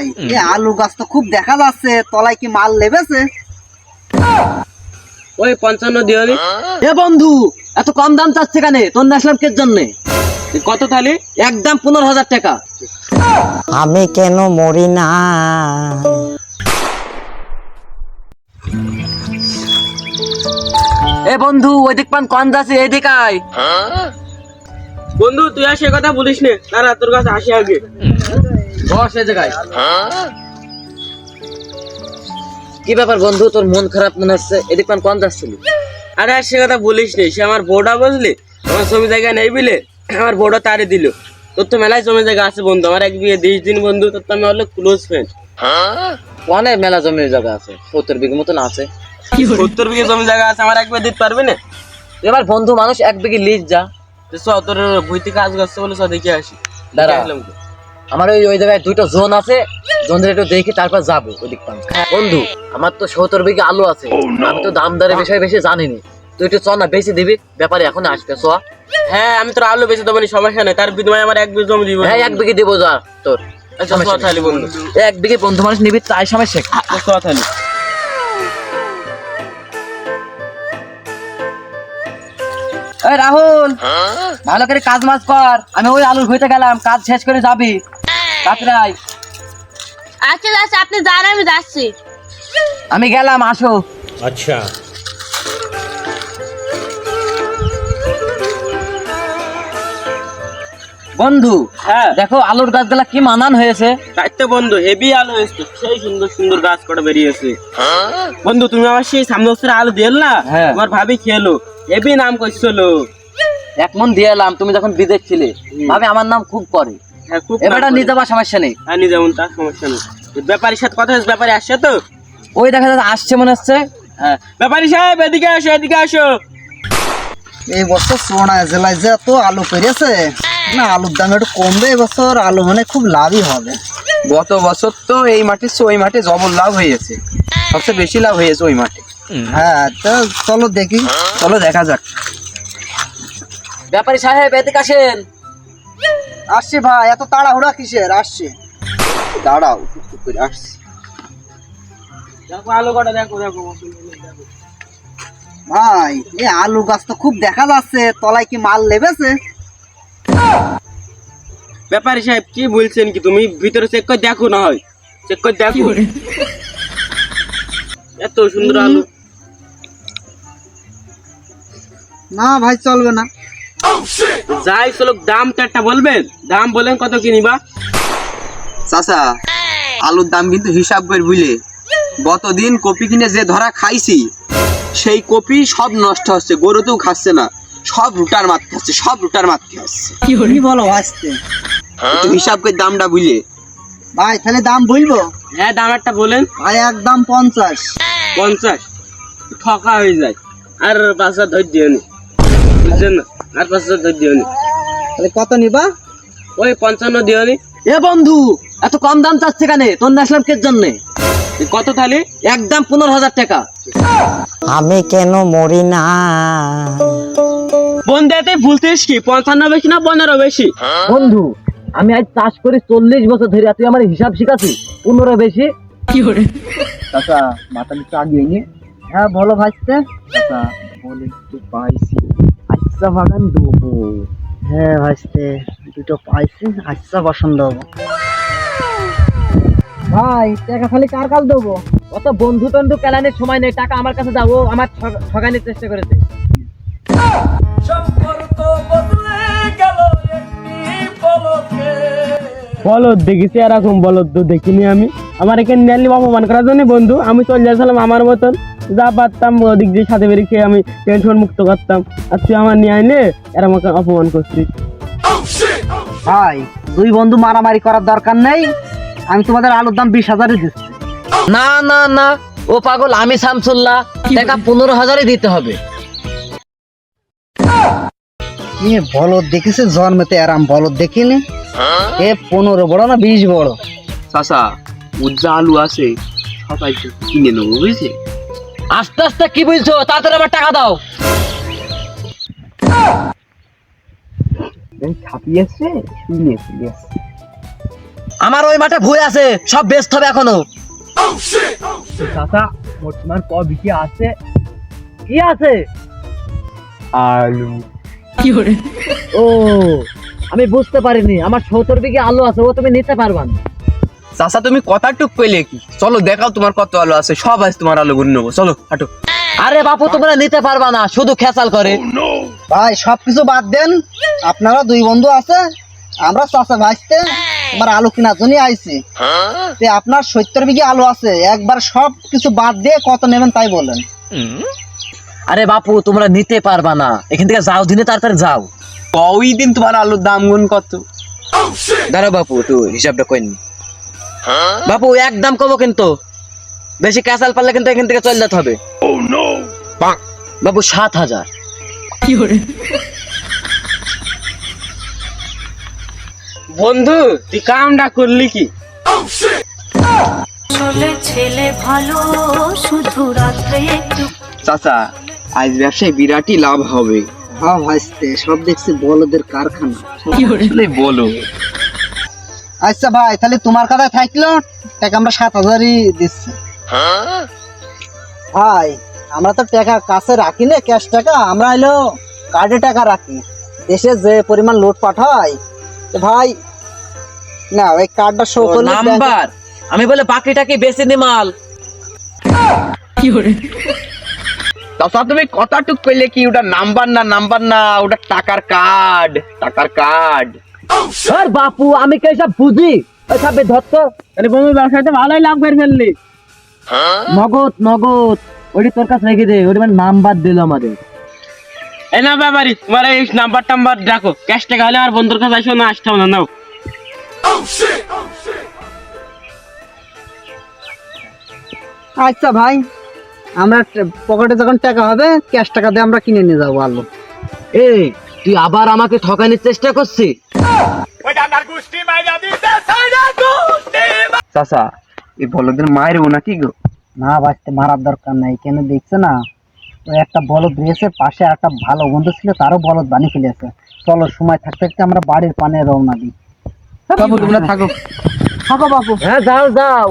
ভাই এ আলু গাছ তো খুব দেখা যাচ্ছে, তলায় কি মাল লেবেছে? ওই 55 দিওনি। এ বন্ধু, এত কম দাম চাচ্ছে কেন? তোর আসলাম কে জন্য? কত থালি? একদম 15,000 টাকা। আমি কেন মরি না? এ বন্ধু, ওই দিক পান কোন যাচ্ছে, এই দিক আয়। বন্ধু তুই আর সে কথা বলিস নে, দাঁড়া তোর কাছে আসি আগে। বস এই জায়গায়। কি ব্যাপার বন্ধু, তোর মন খারাপ মনে হচ্ছে? এদিক পান কোন যাচ্ছিলি? আরে আর সে কথা বলিস নে, সে আমার বউটা বুঝলি, আমার জমি জায়গা নেই বিলে আমার বউটা তাড়ি দিল। তোর তো মেলায় জমি জায়গা আছে বন্ধু, আমার 1 বিঘে 20 দিন বন্ধু, তোর তো আমি হলো ক্লোজ ফ্রেন্ড। অনেক মেলা জমির জায়গা আছে, 70 বিঘে মতন আছে। 70 বিঘে জমি জায়গা আছে, আমার 1 বিঘে দিতে পারবি না? এবার বন্ধু মানুষ 1 বিঘে লিজ যা। চ তোর ভুইতে কাজ করছে বলে চ দেখে আসি। দাঁড়া। দেখে আসলাম তো। আমার ওই জায়গায় 2টা জোন আছে, জোনদের একটু দেখি তারপর যাবো ওই দিক পান। বন্ধু আমার তো 70 বিঘে আলু আছে, আমি তো দাম দরের বিষয়ে বেশি জানিনি। তুই একটু চ না, বেশি দিবি, ব্যাপারে এখন আসবে। চ। হ্যাঁ আমি তোর আলু বেশি দেবো না, সমস্যা নেই, তার বিনিময়ে আমার 1 বিঘে জমি দিব। হ্যাঁ 1 বিঘে দেবো, যা তোর। আচ্ছা চ তাহলে বন্ধু। 1 বিঘে বন্ধু মানুষ নিবি, তাই সমস্যা। চ তাহলে। এই রাহুল, ভালো করে কাজ মাজ কর, আমি ওই আলুর হইতে গেলাম, কাজ শেষ করে যাবি তাড়াতাড়ি আয়। আচ্ছা আচ্ছা, আপনি যান, আমি যাচ্ছি। আমি গেলাম, আসো। अच्छा বন্ধু হ্যাঁ দেখো আলুর গাছগুলা কি মানান হয়েছে। তাই তো বন্ধু, হেভি আলু হয়েছে, সেই সুন্দর সুন্দর গাছ কটা বেরিয়েছে। বন্ধু তুমি আমার সেই সামনে বছর আলু দিল না, হ্যাঁ। আমার ভাবি খেলো, হেভি নাম করছিল। 1 মন দিয়ে এলাম, তুমি যখন বিদেশ ছিলে ভাবে আমার নাম খুব করে। হ্যাঁ খুব এবারটা নিয়ে যাবার সমস্যা নেই। আনি যেমন তার সমস্যা নেই। ব্যাপারীর সাথে কথা হয়েছে, ব্যাপারী আসছে তো? ওই দেখা যাচ্ছে আসছে মনে হচ্ছে। হ্যাঁ ব্যাপারী সাহেব এদিকে আসো, এদিকে আসো। এই বছর সোনা জেলায় যে এত আলু পেরেছে না, আলুর দাম একটু কমবে এবছর, আলু মানে খুব লাভই হবে। গত বছর তো এই মাঠে ওই মাঠে জবর লাভ হয়েছে, সবচেয়ে বেশি লাভ হয়েছে ওই মাঠে। হ্যাঁ তো চলো দেখি। চলো দেখা যাক। ব্যাপারী সাহেব এদিকে আসেন। আসছি ভাই, এত তাড়াহুড়া কিসের? আসছি, দাঁড়াও একটু করে আসছি। দেখো আলু কটা, দেখো দেখো। ভাই এ আলু গাছ তো খুব দেখা যাচ্ছে, তলায় কি মাল লেবেছে? ব্যাপারী সাহেব কি বলছেন কি, তুমি ভিতরে চেক করে দেখো, না হয় চেক করে দেখো। এত সুন্দর আলু। না ভাই চলবে না। যাই চলো, দামটা একটা বলবেন, দাম বলেন কত কিনিবা? চাচা আলুর দাম কিন্তু হিসাব করে বুঝলে, গতদিন কপি কিনে যে ধরা খাইছি সেই কপি সব নষ্ট হচ্ছে, গরুতেও খাচ্ছে না, সব রুটার মারতে খাচ্ছে, সব রুটার মারতে খাচ্ছে। কি বলো আসতে? একটু হিসাব করে দামটা বুঝলে। ভাই তাহলে দাম বলবো? হ্যাঁ দাম একটা বলেন। ভাই একদম 50। 50? ঠকা হয়ে যায়, আর 5,000 ধৈর্য নি, বুঝছেন না? আর 5,000 ধৈর্য নি। তাহলে কত নিবা? ওই 55 দিও নি। এ বন্ধু, এত কম দাম চাচ্ছে কেন? তোর আসলাম কে জন্য? কত থালি? একদম 15,000 টাকা। আমি কেন মরি না? বন্ধুতে ভুলতেস কি, 55 বেশি না 15 বেশি? বন্ধু আমি আজ চাষ করি 40 বছর ধরে, তুই আমার হিসাব শিখাচ্ছিস 15 বেশি? চাচা মাথা নিচে আগিয়ে নিয়ে। হ্যাঁ বলো ভাইস্তে। চাচা বলে একটু পাইছি, আচ্ছা বাগান দেবো। হ্যাঁ ভাইস্তে দুটো পাইছি, আচ্ছা পছন্দ হবো। ভাই টাকা খালি কার কাল দেবো? অত বন্ধু টন্ধু কেলানির সময় নেই, টাকা আমার কাছে যাবো, আমার ঠকানোর চেষ্টা করেছে। বলদ দেখেছি, এরকম বলদ তো দেখিনি আমি। আমার এখানে নিয়ে অপমান করার জন্য বন্ধু আমি চলে যাচ্ছিলাম আমার মতন, যা পারতাম ওদিক দিয়ে সাথে বেরিয়ে খেয়ে আমি টেনশন মুক্ত করতাম, আর তুই আমার নিয়ে আইলে এর আমাকে অপমান করছিস। ভাই 2 বন্ধু মারামারি করার দরকার নেই, আমি তোমাদের আলুর দাম 20,000 দিচ্ছি। না না না, ও পাগল, আমি শামসুল্লাহ, টাকা 15,000 দিতে হবে। বলদ দেখেছে জন্মেতে, আরাম বলদ দেখিনি। এ 15 বড় না 20 বড়? চাচা উজ্জা আলু আছে সবাই কিনে নেবো, বুঝলি? আস্তে আস্তে কি বলছো? তাড়াতাড়ি আমার টাকা দাও। ছাপিয়েছে, শুনিয়েছে। আমার ওই মাঠে ভুঁই আছে, সব বেচতে হবে এখনো। চাচা বর্তমান ক বিকে আছে? কি আছে? আলু। ও আমি বুঝতে পারিনি, আমার 70 বিঘে আলু আছে, ও তুমি নিতে পারবা না। চাচা তুমি কথাটুক কইলে কি? চলো দেখাও তোমার কত আলু আছে, সব আজ তোমার আলু গুণ নেবো, চলো হাঁটো। আরে বাপু তোমরা নিতে পারবা না, শুধু খেসাল করে। ভাই সবকিছু বাদ দেন, আপনারা দুই বন্ধু আছে, আমরা চাচা ভাইতে তোমার আলু কেনার জন্য আইছি। তে আপনার 70 বিঘে আলু আছে, একবার সব কিছু বাদ দিয়ে কত নেবেন তাই বলেন। আরে বাপু তোমরা নিতে পারবা না, এখান থেকে যাও, দিনে তাড়াতাড়ি যাও। ওই দিন তোমার আলুর দাম গুণ কত? দাঁড়াও বাপু, একটু হিসাবটা কইনি। বাপু একদম কমো, কিন্তু বেশি ক্যাসাল পারলে কিন্তু এখান থেকে চলে যেতে হবে। বাপু 7000। বন্ধু তুই কামটা করলি কি? ছেলে ভালো শুধু রাত্রে একটু চাচা আজ ব্যবসায় বিরাটই লাভ হবে। হ্যাঁ ভাইস্তে, সব দেখছি বলদের কারখানা। আসলে বলো। আচ্ছা ভাই, তাহলে তোমার কথায় থাকলো, টাকা আমরা 7000ই দিচ্ছি। ভাই আমরা তো টাকা কাছে রাখি না, ক্যাশ টাকা, আমরা হলো কার্ডে টাকা রাখি। দেশে যে পরিমাণ লুটপাট হয়, তো ভাই না ওই কার্ডটা শো করলে নাম্বার আমি বলে বাকিটা কি বেশি নি মাল। চাচা তুমি কথাটুক কইলে কি? ওটা নাম্বার না, নাম্বার না, ওটা টাকার কার্ড, টাকার কার্ড। আর বাপু আমি কে সব বুঝি, ওই সব ধরতো। তাহলে বন্ধু ব্যবসাতে ভালোই লাভ করে ফেললি। নগদ নগদ ওইটি তোর কাছে রেখে দে, ওইটি মানে নাম্বার দিল আমাদের। এই না ব্যাপারি, তোমার এই নাম্বার টাম্বার রাখো, ক্যাশ টাকা হলে আর বন্ধুর কাছে আসো না, আসতাম না, নাও। আচ্ছা ভাই, আমরা পকেটে যখন টাকা হবে ক্যাশ টাকা দিয়ে আমরা কিনে নিয়ে যাবো আলু। এই তুই আবার আমাকে ঠকানোর চেষ্টা করছিস। চাচা এই বলদের মায়ের ও নাকি গো? না বাঁচতে মারার দরকার নাই, কেন দেখছে না ওই একটা বলদ রয়েছে, পাশে একটা ভালো বন্ধু ছিল, তারও বলদ বানিয়ে ফেলেছে। চলো সময় থাকতে থাকতে আমরা বাড়ির পানে রওনা দিই। বাবু তোমরা থাকো। থাকো বাপু। হ্যাঁ যাও যাও।